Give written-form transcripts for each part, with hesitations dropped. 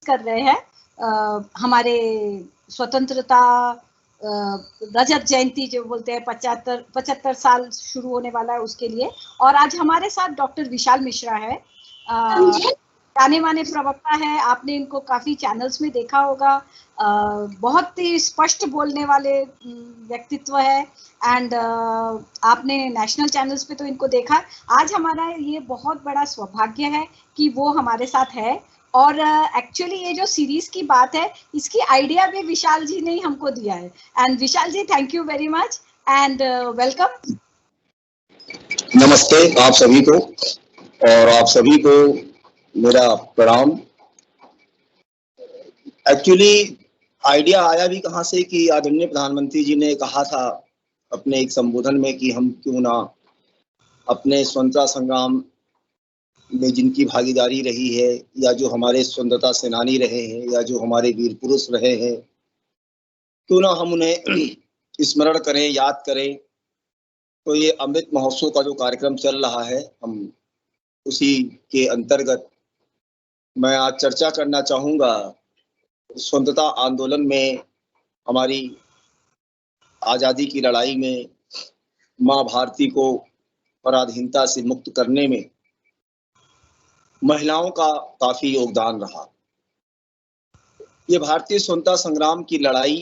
कर रहे हैं हमारे स्वतंत्रता रजत जयंती जो बोलते हैं 75 साल शुरू होने वाला है उसके लिए। और आज हमारे साथ डॉक्टर विशाल मिश्रा है, जाने माने प्रवक्ता है। आपने इनको काफी चैनल्स में देखा होगा, बहुत ही स्पष्ट बोलने वाले व्यक्तित्व है। एंड आपने नेशनल चैनल्स पे तो इनको देखा। आज हमारा ये बहुत बड़ा सौभाग्य है कि वो हमारे साथ है। और एक्चुअली ये जो सीरीज की बात है इसकी आइडिया भी विशाल जी ने ही हमको दिया है। And Vishal ji, thank you very much and welcome. नमस्ते आप सभी को, और आप सभी को मेरा प्रणाम। एक्चुअली आइडिया आया भी कहाँ से कि आदरणीय प्रधानमंत्री जी ने कहा था अपने एक संबोधन में कि हम क्यों ना अपने स्वतंत्रता संग्राम में जिनकी भागीदारी रही है, या जो हमारे स्वतंत्रता सेनानी रहे हैं, या जो हमारे वीर पुरुष रहे हैं, क्यों ना हम उन्हें स्मरण करें, याद करें। तो ये अमृत महोत्सव का जो कार्यक्रम चल रहा है, हम उसी के अंतर्गत मैं आज चर्चा करना चाहूँगा। स्वतंत्रता आंदोलन में, हमारी आज़ादी की लड़ाई में माँ भारती को पराधीनता से मुक्त करने में महिलाओं का काफी योगदान रहा। ये भारतीय स्वतंत्रता संग्राम की लड़ाई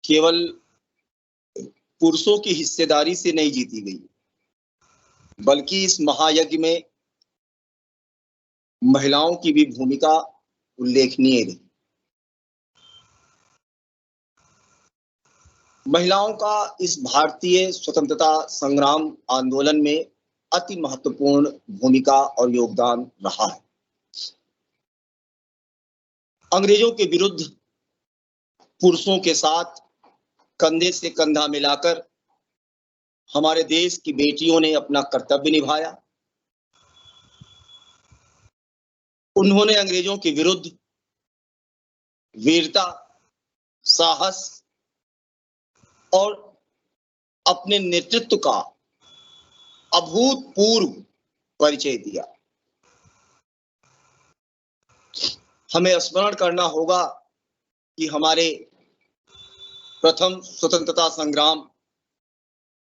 केवल पुरुषों की हिस्सेदारी से नहीं जीती गई, बल्कि इस महायज्ञ में महिलाओं की भी भूमिका उल्लेखनीय रही। महिलाओं का इस भारतीय स्वतंत्रता संग्राम आंदोलन में अति महत्वपूर्ण भूमिका और योगदान रहा है। अंग्रेजों के विरुद्ध पुरुषों के साथ कंधे से कंधा मिलाकर हमारे देश की बेटियों ने अपना कर्तव्य निभाया। उन्होंने अंग्रेजों के विरुद्ध वीरता, साहस और अपने नेतृत्व का अभूतपूर्व परिचय दिया। हमें स्मरण करना होगा कि हमारे प्रथम स्वतंत्रता संग्राम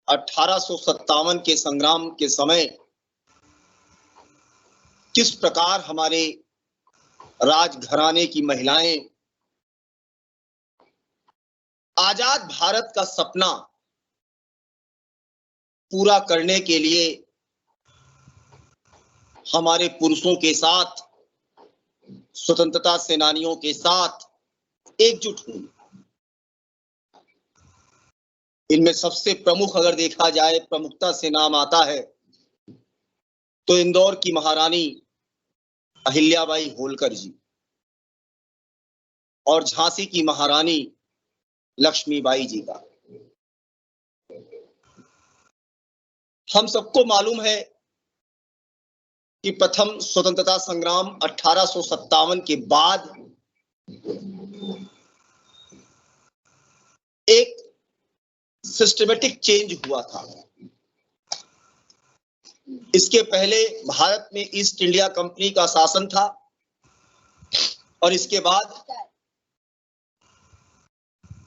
1857 के संग्राम के समय किस प्रकार हमारे राजघराने की महिलाएं आजाद भारत का सपना पूरा करने के लिए हमारे पुरुषों के साथ, स्वतंत्रता सेनानियों के साथ एकजुट हुई। इनमें सबसे प्रमुख अगर देखा जाए, प्रमुखता से नाम आता है तो इंदौर की महारानी अहिल्याबाई होलकर जी और झांसी की महारानी लक्ष्मीबाई जी का। हम सबको मालूम है कि प्रथम स्वतंत्रता संग्राम 1857 के बाद एक सिस्टमेटिक चेंज हुआ था। इसके पहले भारत में ईस्ट इंडिया कंपनी का शासन था और इसके बाद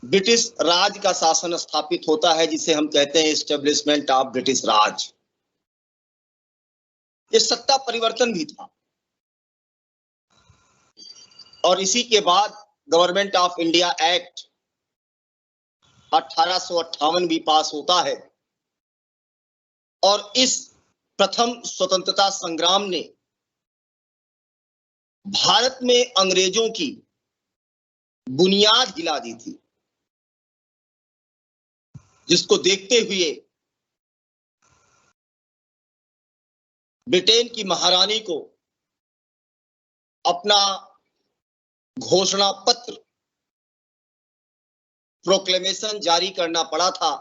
ब्रिटिश राज का शासन स्थापित होता है, जिसे हम कहते हैं एस्टेब्लिशमेंट ऑफ ब्रिटिश राज। ये सत्ता परिवर्तन भी था और इसी के बाद गवर्नमेंट ऑफ इंडिया एक्ट 1858 भी पास होता है। और इस प्रथम स्वतंत्रता संग्राम ने भारत में अंग्रेजों की बुनियाद हिला दी थी, जिसको देखते हुए ब्रिटेन की महारानी को अपना घोषणा पत्र, प्रोक्लेमेशन जारी करना पड़ा था,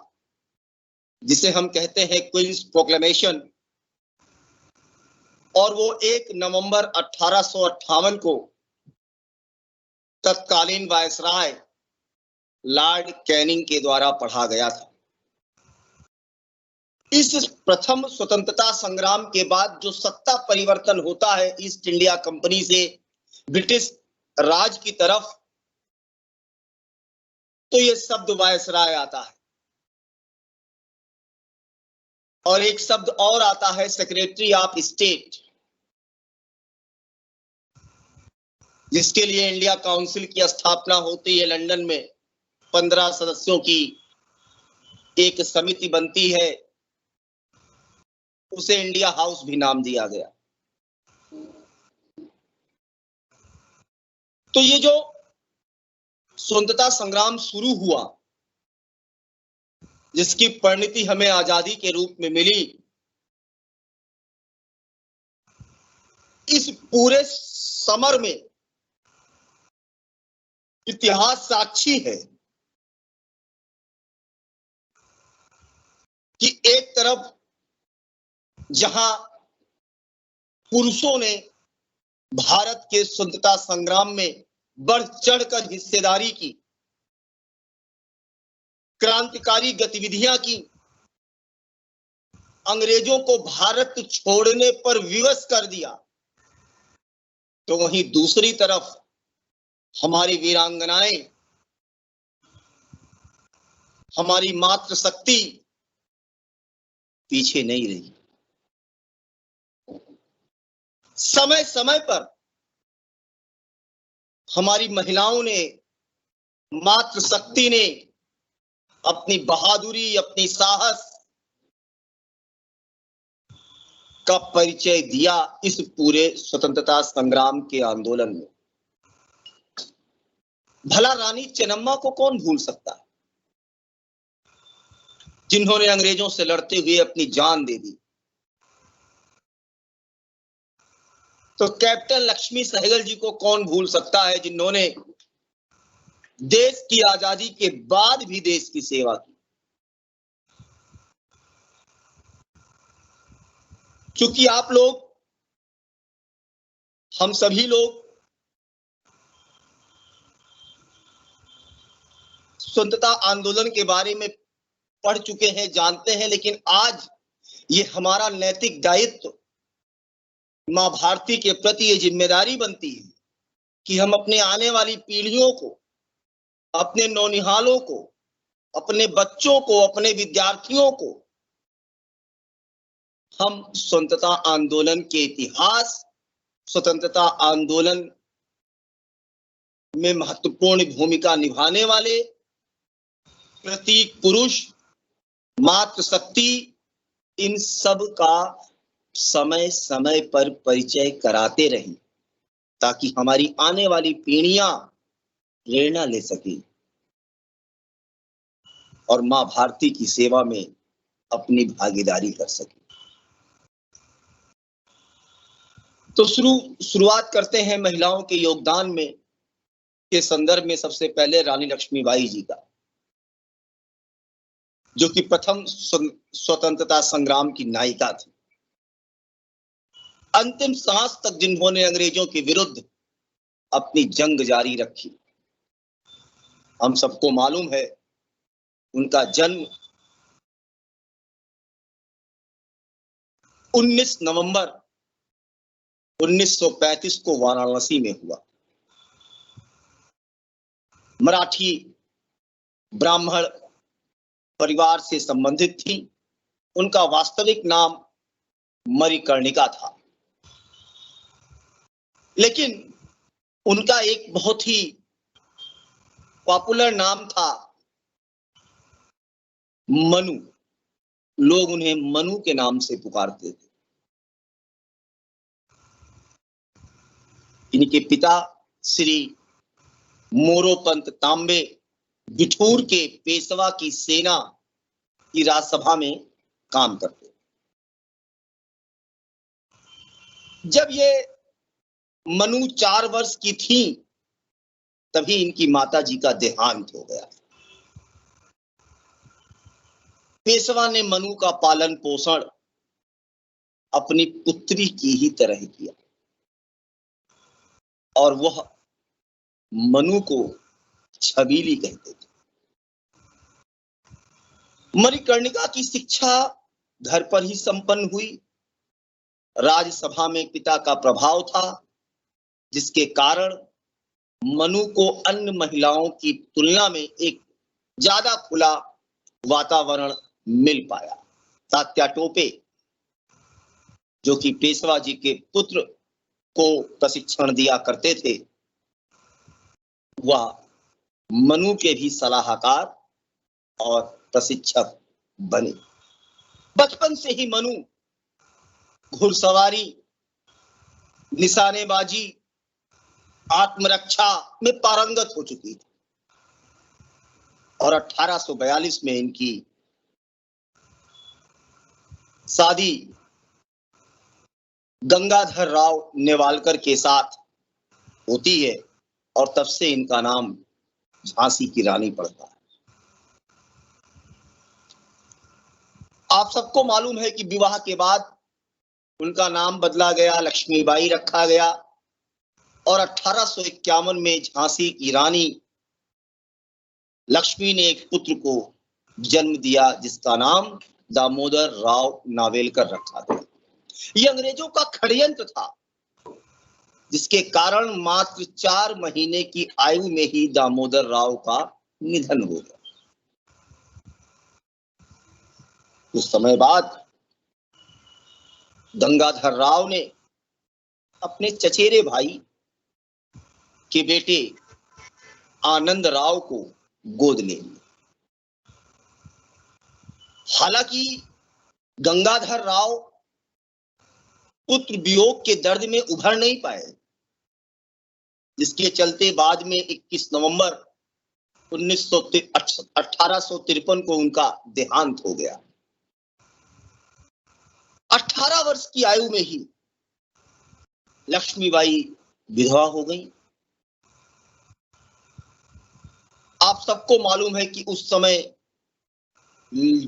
जिसे हम कहते हैं क्वींस प्रोक्लेमेशन। और वो 1 नवंबर 1858 को तत्कालीन वायसराय लॉर्ड कैनिंग के द्वारा पढ़ा गया था। इस प्रथम स्वतंत्रता संग्राम के बाद जो सत्ता परिवर्तन होता है ईस्ट इंडिया कंपनी से ब्रिटिश राज की तरफ तो ये शब्द वायसराय आता है, और एक शब्द और आता है सेक्रेटरी ऑफ स्टेट, जिसके लिए इंडिया काउंसिल की स्थापना होती है लंदन में। 15 सदस्यों की एक समिति बनती है, उसे इंडिया हाउस भी नाम दिया गया। तो ये जो स्वतंत्रता संग्राम शुरू हुआ, जिसकी परिणति हमें आजादी के रूप में मिली, इस पूरे समर में इतिहास साक्षी है कि एक तरफ जहां पुरुषों ने भारत के स्वतंत्रता संग्राम में बढ़ चढ़कर हिस्सेदारी की, क्रांतिकारी गतिविधियां की, अंग्रेजों को भारत छोड़ने पर विवश कर दिया, तो वहीं दूसरी तरफ हमारी वीरांगनाएं, हमारी मातृशक्ति पीछे नहीं रही। समय समय पर हमारी महिलाओं ने, मातृशक्ति ने अपनी बहादुरी, अपनी साहस का परिचय दिया इस पूरे स्वतंत्रता संग्राम के आंदोलन में। भला रानी चेन्नम्मा को कौन भूल सकता है, जिन्होंने अंग्रेजों से लड़ते हुए अपनी जान दे दी। तो कैप्टन लक्ष्मी सहगल जी को कौन भूल सकता है, जिन्होंने देश की आजादी के बाद भी देश की सेवा की। क्योंकि आप लोग, हम सभी लोग स्वतंत्रता आंदोलन के बारे में पढ़ चुके हैं, जानते हैं, लेकिन आज ये हमारा नैतिक दायित्व, मां भारती के प्रति ये जिम्मेदारी बनती है कि हम अपने आने वाली पीढ़ियों को, अपने नौनिहालों को, अपने बच्चों को, अपने विद्यार्थियों को हम स्वतंत्रता आंदोलन के इतिहास, स्वतंत्रता आंदोलन में महत्वपूर्ण भूमिका निभाने वाले प्रतीक पुरुष, मातृशक्ति, इन सब का समय समय पर परिचय कराते रहें, ताकि हमारी आने वाली पीढ़ियां प्रेरणा ले सके और मां भारती की सेवा में अपनी भागीदारी कर सके। तो शुरुआत करते हैं महिलाओं के योगदान में के संदर्भ में। सबसे पहले रानी लक्ष्मीबाई जी का, जो कि प्रथम स्वतंत्रता संग्राम की नायिका थी। अंतिम सांस तक जिन्होंने अंग्रेजों के विरुद्ध अपनी जंग जारी रखी। हम सबको मालूम है उनका जन्म 19 नवंबर 1935 को वाराणसी में हुआ। मराठी ब्राह्मण परिवार से संबंधित थी। उनका वास्तविक नाम मरिकर्णिका था, लेकिन उनका एक बहुत ही पॉपुलर नाम था मनु। लोग उन्हें मनु के नाम से पुकारते थे। इनके पिता श्री मोरोपंत तांबे बिठूर के पेशवा की सेना की राजसभा में काम करते। जब ये मनु 4 वर्ष की थी, तभी इनकी माता जी का देहांत हो गया। पेशवा ने मनु का पालन पोषण अपनी पुत्री की ही तरह किया और वह मनु को छबीली कहते थे। मरिकर्णिका की शिक्षा घर पर ही संपन्न हुई। राज्यसभा में पिता का प्रभाव था, जिसके कारण मनु को अन्य महिलाओं की तुलना में एक ज्यादा खुला वातावरण मिल पाया। तात्या टोपे, जो कि पेशवा जी के पुत्र को प्रशिक्षण दिया करते थे, वह मनु के भी सलाहकार और प्रशिक्षक बने। बचपन से ही मनु घुड़सवारी, निशानेबाजी, आत्मरक्षा में पारंगत हो चुकी थी और 1842 में इनकी शादी गंगाधर राव नेवालकर के साथ होती है और तब से इनका नाम झांसी की रानी पड़ता है। आप सबको मालूम है कि विवाह के बाद उनका नाम बदला गया, लक्ष्मीबाई रखा गया और 1851 में झांसी की रानी लक्ष्मी ने एक पुत्र को जन्म दिया जिसका नाम दामोदर राव नावेलकर रखा गया। ये अंग्रेजों का षड्यंत्र था, जिसके कारण मात्र 4 महीने की आयु में ही दामोदर राव का निधन हो गया। कुछ समय बाद गंगाधर राव ने अपने चचेरे भाई के बेटे आनंद राव को गोद ले लिया। हालांकि गंगाधर राव पुत्र वियोग के दर्द में उभर नहीं पाए, जिसके चलते बाद में 21 नवंबर 1853 को उनका देहांत हो गया। 18 वर्ष की आयु में ही लक्ष्मीबाई विधवा हो गई। आप सबको मालूम है कि उस समय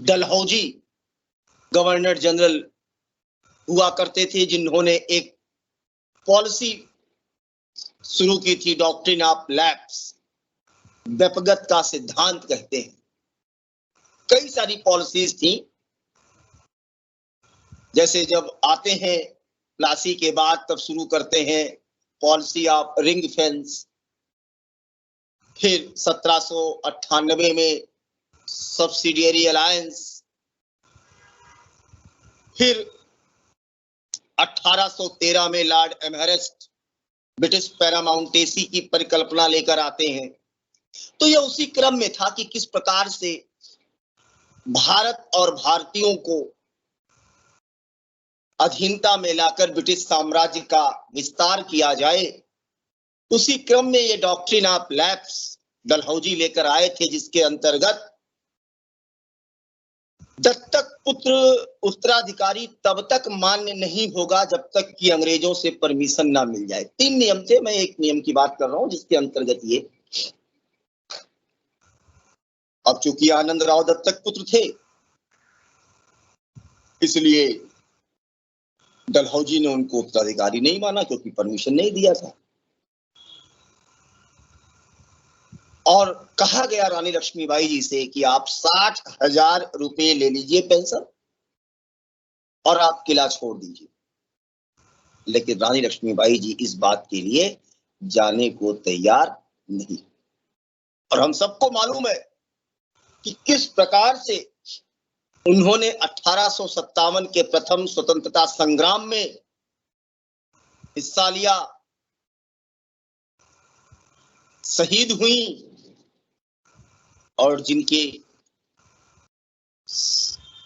डलहौजी गवर्नर जनरल हुआ करते थे, जिन्होंने एक पॉलिसी शुरू की थी, डॉक्ट्रिन ऑफ लैप्स, व्यपगत का सिद्धांत कहते हैं। कई सारी पॉलिसीज थी, जैसे जब आते हैं प्लासी के बाद तब शुरू करते हैं पॉलिसी ऑफ रिंग फेंस, फिर 1798 में सब्सिडियरी अलायंस, फिर 1813 में लॉर्ड एमहेरेस्ट ब्रिटिश पैरामाउंटेसी की परिकल्पना लेकर आते हैं। तो यह उसी क्रम में था कि किस प्रकार से भारत और भारतीयों को अधीनता में लाकर ब्रिटिश साम्राज्य का विस्तार किया जाए। उसी क्रम में ये डॉक्ट्रिन ऑफ लैप्स डलहौजी लेकर आए थे, जिसके अंतर्गत दत्तक पुत्र उत्तराधिकारी तब तक मान्य नहीं होगा जब तक कि अंग्रेजों से परमिशन ना मिल जाए। 3 नियम थे, मैं एक नियम की बात कर रहा हूं जिसके अंतर्गत ये, अब चूंकि आनंद राव दत्तक पुत्र थे, इसलिए डलहौजी ने उनको उत्तराधिकारी नहीं माना क्योंकि परमिशन नहीं दिया था। और कहा गया रानी लक्ष्मीबाई जी से कि आप 60,000 रुपए ले लीजिए पेंशन और आप किला छोड़ दीजिए। लेकिन रानी लक्ष्मीबाई जी इस बात के लिए जाने को तैयार नहीं। और हम सबको मालूम है कि किस प्रकार से उन्होंने 1857 के प्रथम स्वतंत्रता संग्राम में हिस्सा लिया, शहीद हुई और जिनके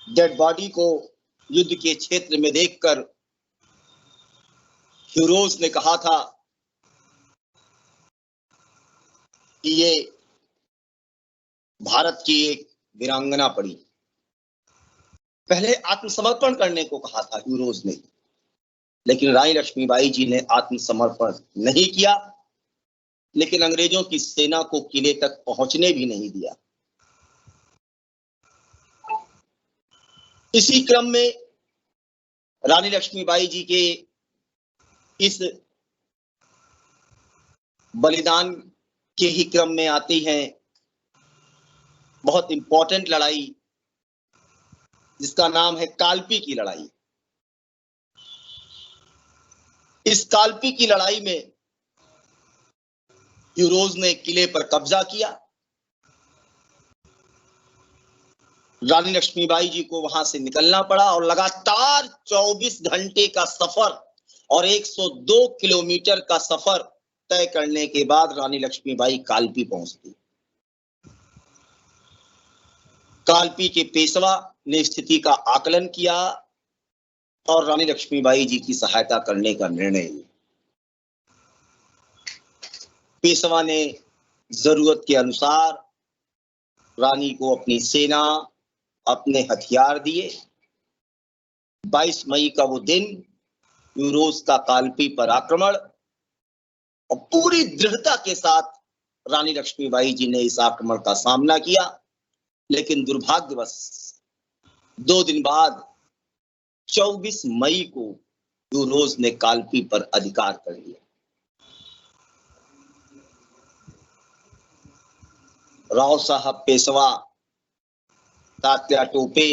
डेड बॉडी को युद्ध के क्षेत्र में देखकर हीरोज ने कहा था कि ये भारत की एक वीरांगना पड़ी। पहले आत्मसमर्पण करने को कहा था हीरोज ने, लेकिन रानी लक्ष्मीबाई जी ने आत्मसमर्पण नहीं किया, लेकिन अंग्रेजों की सेना को किले तक पहुंचने भी नहीं दिया। इसी क्रम में रानी लक्ष्मीबाई जी के इस बलिदान के ही क्रम में आती है बहुत इंपॉर्टेंट लड़ाई, जिसका नाम है कालपी की लड़ाई। इस कालपी की लड़ाई में यूरोज ने किले पर कब्जा किया। रानी लक्ष्मीबाई जी को वहां से निकलना पड़ा और लगातार 24 घंटे का सफर और 102 किलोमीटर का सफर तय करने के बाद रानी लक्ष्मीबाई कालपी पहुंचती। कालपी के पेशवा ने स्थिति का आकलन किया और रानी लक्ष्मीबाई जी की सहायता करने का निर्णय लिया। पेशवा ने जरूरत के अनुसार रानी को अपनी सेना, अपने हथियार दिए। 22 मई का वो दिन, यूरोज का कालपी पर आक्रमण, और पूरी दृढ़ता के साथ रानी लक्ष्मीबाई जी ने इस आक्रमण का सामना किया। लेकिन दुर्भाग्यवश 2 दिन बाद 24 मई को यूरोज ने कालपी पर अधिकार कर लिया। राव साहब पेशवा, तात्या टोपे,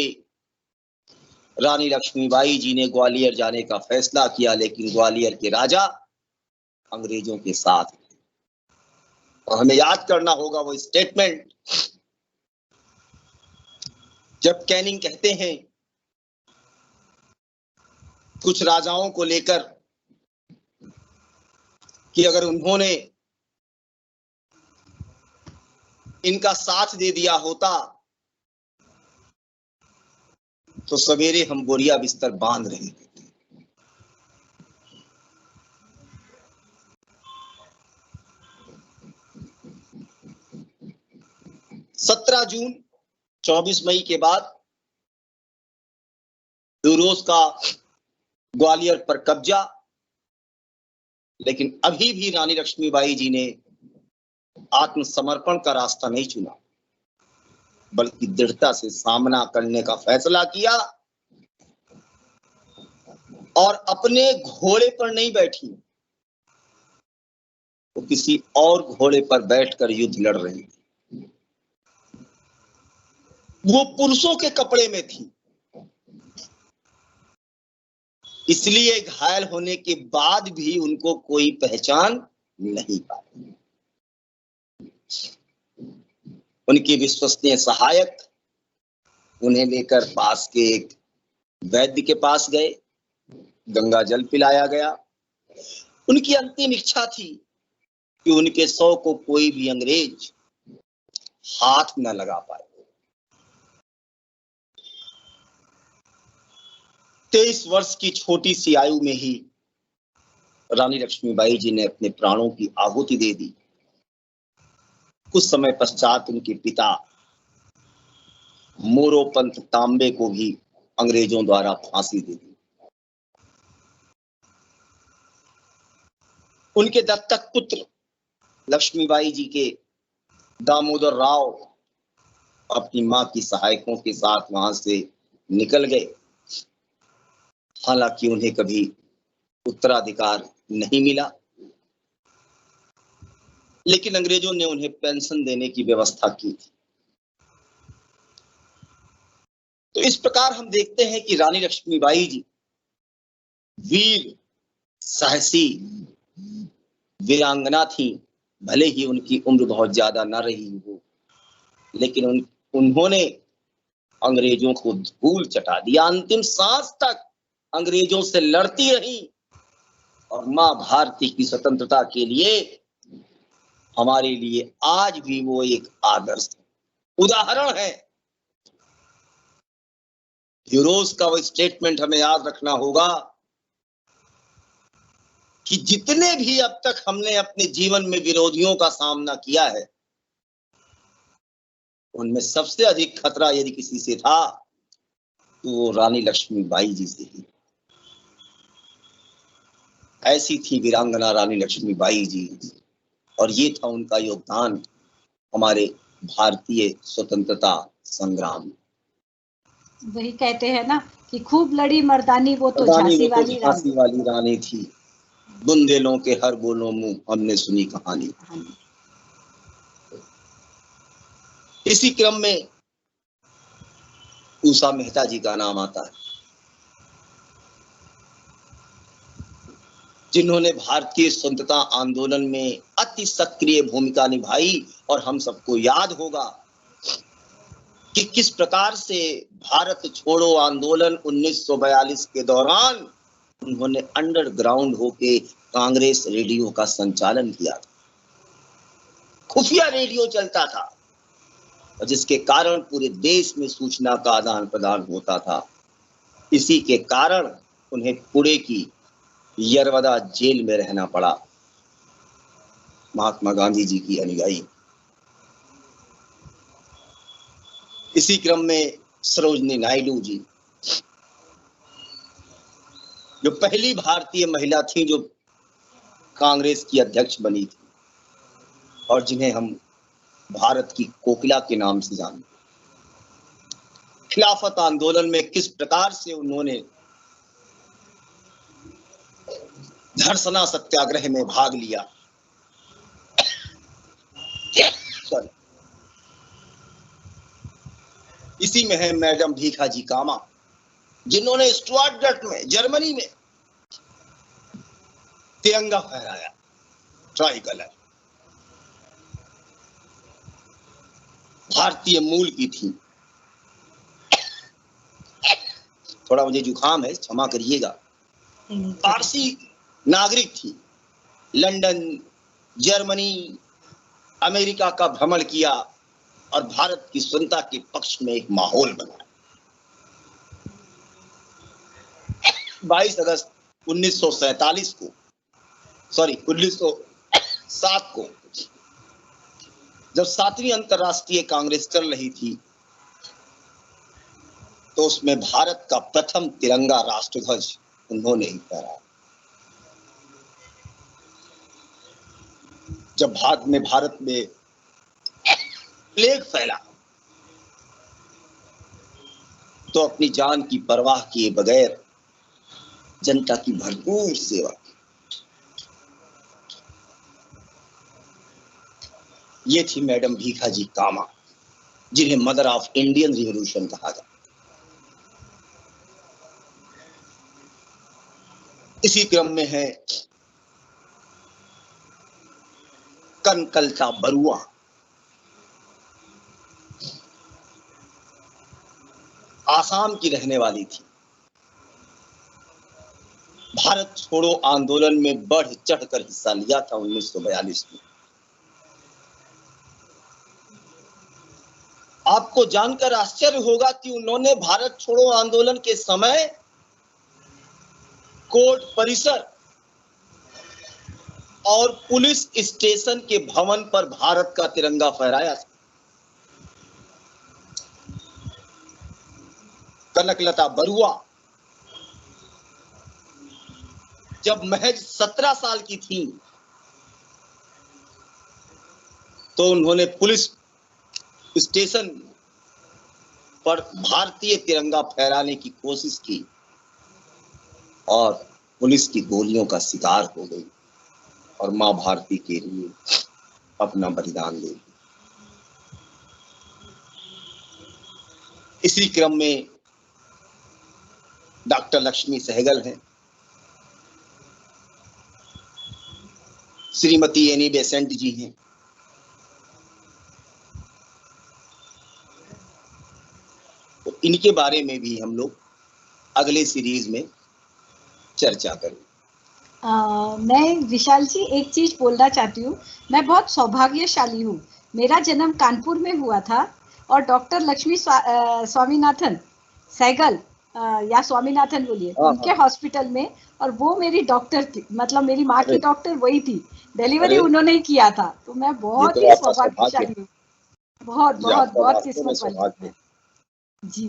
रानी लक्ष्मीबाई जी ने ग्वालियर जाने का फैसला किया, लेकिन ग्वालियर के राजा अंग्रेजों के साथ थे। और हमें याद करना होगा वो स्टेटमेंट जब कैनिंग कहते हैं कुछ राजाओं को लेकर कि अगर उन्होंने इनका साथ दे दिया होता तो सवेरे हम बोरिया बिस्तर बांध रहे थे। 17 जून 24 मई के बाद यूरोज का ग्वालियर पर कब्जा, लेकिन अभी भी रानी लक्ष्मीबाई जी ने आत्मसमर्पण का रास्ता नहीं चुना, बल्कि दृढ़ता से सामना करने का फैसला किया और अपने घोड़े पर नहीं बैठी, वो किसी और घोड़े पर बैठकर युद्ध लड़ रही थी। वो पुरुषों के कपड़े में थी, इसलिए घायल होने के बाद भी उनको कोई पहचान नहीं पाई। उनके विश्वसनीय सहायक उन्हें लेकर पास के एक वैद्य के पास गए, गंगा जल पिलाया गया। उनकी अंतिम इच्छा थी कि उनके शव को कोई भी अंग्रेज हाथ न लगा पाए। 23 वर्ष की छोटी सी आयु में ही रानी लक्ष्मीबाई जी ने अपने प्राणों की आहुति दे दी। कुछ समय पश्चात उनके पिता मोरोपंत तांबे को भी अंग्रेजों द्वारा फांसी दे दी। उनके दत्तक पुत्र लक्ष्मीबाई जी के दामोदर राव अपनी मां की सहायकों के साथ वहां से निकल गए। हालांकि उन्हें कभी उत्तराधिकार नहीं मिला, लेकिन अंग्रेजों ने उन्हें पेंशन देने की व्यवस्था की थी। तो इस प्रकार हम देखते हैं कि रानी लक्ष्मीबाई जी वीर साहसी वीरांगना थी। भले ही उनकी उम्र बहुत ज्यादा न रही हो, लेकिन उन्होंने अंग्रेजों को धूल चटा दिया। अंतिम सांस तक अंग्रेजों से लड़ती रही और मां भारती की स्वतंत्रता के लिए हमारे लिए आज भी वो एक आदर्श उदाहरण है। यूरोज का वो स्टेटमेंट हमें याद रखना होगा कि जितने भी अब तक हमने अपने जीवन में विरोधियों का सामना किया है, उनमें सबसे अधिक खतरा यदि किसी से था तो वो रानी लक्ष्मीबाई जी से ही। ऐसी थी वीरांगना रानी लक्ष्मीबाई जी, और ये था उनका योगदान हमारे भारतीय स्वतंत्रता संग्राम। वही कहते हैं ना कि खूब लड़ी मर्दानी, वो तो झांसी वाली रानी थी। बुंदेलों के हर बोलों मुंह हमने सुनी कहानी। इसी क्रम में उषा मेहता जी का नाम आता है। जिन्होंने भारतीय स्वतंत्रता आंदोलन में अति सक्रिय भूमिका निभाई। और हम सबको याद होगा कि किस प्रकार से भारत छोड़ो आंदोलन 1942 के दौरान उन्होंने अंडरग्राउंड होके कांग्रेस रेडियो का संचालन किया था। खुफिया रेडियो चलता था और जिसके कारण पूरे देश में सूचना का आदान प्रदान होता था। इसी के कारण उन्हें पुणे की यरवदा जेल में रहना पड़ा। महात्मा गांधी जी की अनुयायी। इसी क्रम में सरोजनी नायडू जी, जो पहली भारतीय महिला थी जो कांग्रेस की अध्यक्ष बनी थी और जिन्हें हम भारत की कोकिला के नाम से जानते। खिलाफत आंदोलन में किस प्रकार से उन्होंने धरसना सत्याग्रह में भाग लिया। इसी में है मैडम भीखाजी कामा, जिन्होंने स्टुटगार्ट में जर्मनी में तिरंगा फहराया, ट्राई कलर। भारतीय मूल की थी। थोड़ा मुझे जुकाम है, क्षमा करिएगा। पारसी नागरिक थी। लंदन, जर्मनी, अमेरिका का भ्रमण किया और भारत की स्वतंत्रता के पक्ष में एक माहौल बना। 22 अगस्त 1907 को जब 7वीं अंतर्राष्ट्रीय कांग्रेस चल रही थी तो उसमें भारत का प्रथम तिरंगा राष्ट्रध्वज उन्होंने ही फहराया। जब भारत में प्लेग फैला तो अपनी जान की परवाह किए बगैर जनता की भरपूर सेवा। ये थी मैडम भीखाजी कामा, जिन्हें मदर ऑफ इंडियन रिवॉल्यूशन कहा जाता। इसी क्रम में है कनकलता बरुआ। आसाम की रहने वाली थी। भारत छोड़ो आंदोलन में बढ़ चढ़कर हिस्सा लिया था 1942 में। आपको जानकर आश्चर्य होगा कि उन्होंने भारत छोड़ो आंदोलन के समय कोर्ट परिसर और पुलिस स्टेशन के भवन पर भारत का तिरंगा फहराया था। कनकलता बरुआ जब महज 17 साल की थी तो उन्होंने पुलिस स्टेशन पर भारतीय तिरंगा फहराने की कोशिश की और पुलिस की गोलियों का शिकार हो गई और मां भारती के लिए अपना बलिदान दे दी। इसी क्रम में डॉक्टर लक्ष्मी सहगल हैं, श्रीमती एनी बेसेंट जी हैं, तो इनके बारे में भी हम लोग अगले सीरीज में चर्चा करें। मैं विशाल जी एक चीज बोलना चाहती हूँ। मैं बहुत सौभाग्यशाली हूँ। मेरा जन्म कानपुर में हुआ था और डॉक्टर लक्ष्मी स्वामीनाथन सहगल या स्वामीनाथन बोलिए, उनके हॉस्पिटल में, और वो मेरी डॉक्टर थी, मतलब मेरी माँ की डॉक्टर वही थी। डिलीवरी उन्होंने ही किया था। तो मैं बहुत ही सौभाग्यशाली हूँ। बहुत बहुत बहुत किस्मत वाली जी।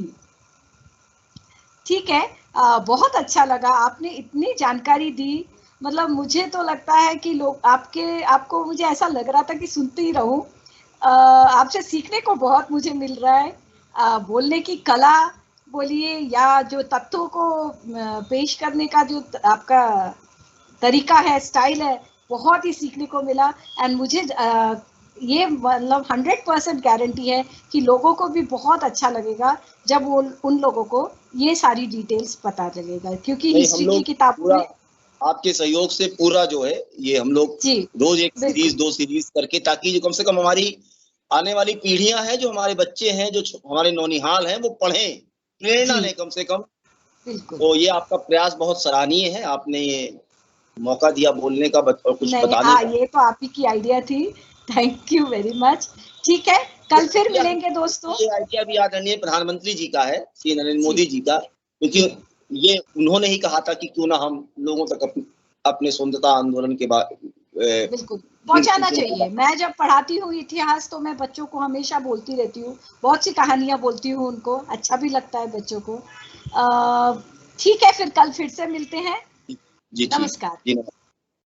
ठीक है, बहुत अच्छा लगा, आपने इतनी जानकारी दी। मतलब मुझे तो लगता है कि लोग आपको मुझे ऐसा लग रहा था कि सुनते ही रहूं। आपसे सीखने को बहुत मुझे मिल रहा है। बोलने की कला बोलिए या जो तथ्यों को पेश करने का जो आपका तरीका है, स्टाइल है, बहुत ही सीखने को मिला। एंड मुझे ये मतलब 100% गारंटी है कि लोगों को भी बहुत अच्छा लगेगा जब वो उन लोगों को ये सारी डिटेल्स पता चलेगा, क्योंकि हिस्ट्री की किताबों में आपके सहयोग से पूरा जो है ये हम लोग रोज एक सीरीज 2 सीरीज करके, ताकि जो कम से कम हमारी आने वाली पीढ़ियां हैं, जो हमारे बच्चे हैं, जो हमारे नौनिहाल हैं, वो पढ़ें, प्रेरणा लें कम से कम। तो ये आपका प्रयास बहुत सराहनीय है। आपने ये मौका दिया बोलने का और कुछ बताने का। ये तो आप ही की आइडिया थी, थैंक यू वेरी मच। ठीक है, कल फिर मिलेंगे दोस्तों। ये आइडिया भी आदरणीय प्रधानमंत्री जी का है, श्री नरेंद्र मोदी जी का, क्योंकि ये उन्होंने ही कहा था कि क्यों ना हम लोगों तक अपने स्वतंत्रता आंदोलन के बाद बिल्कुल पहुंचाना चाहिए। मैं जब पढ़ाती हूँ इतिहास तो मैं बच्चों को हमेशा बोलती रहती हूँ, बहुत सी कहानियां बोलती हूँ उनको, अच्छा भी लगता है बच्चों को। ठीक है, फिर कल से मिलते हैं। जी, नमस्कार।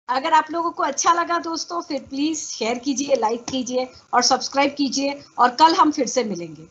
अगर आप लोगों को अच्छा लगा दोस्तों, फिर प्लीज शेयर कीजिए, लाइक कीजिए और सब्सक्राइब कीजिए, और कल हम फिर से मिलेंगे।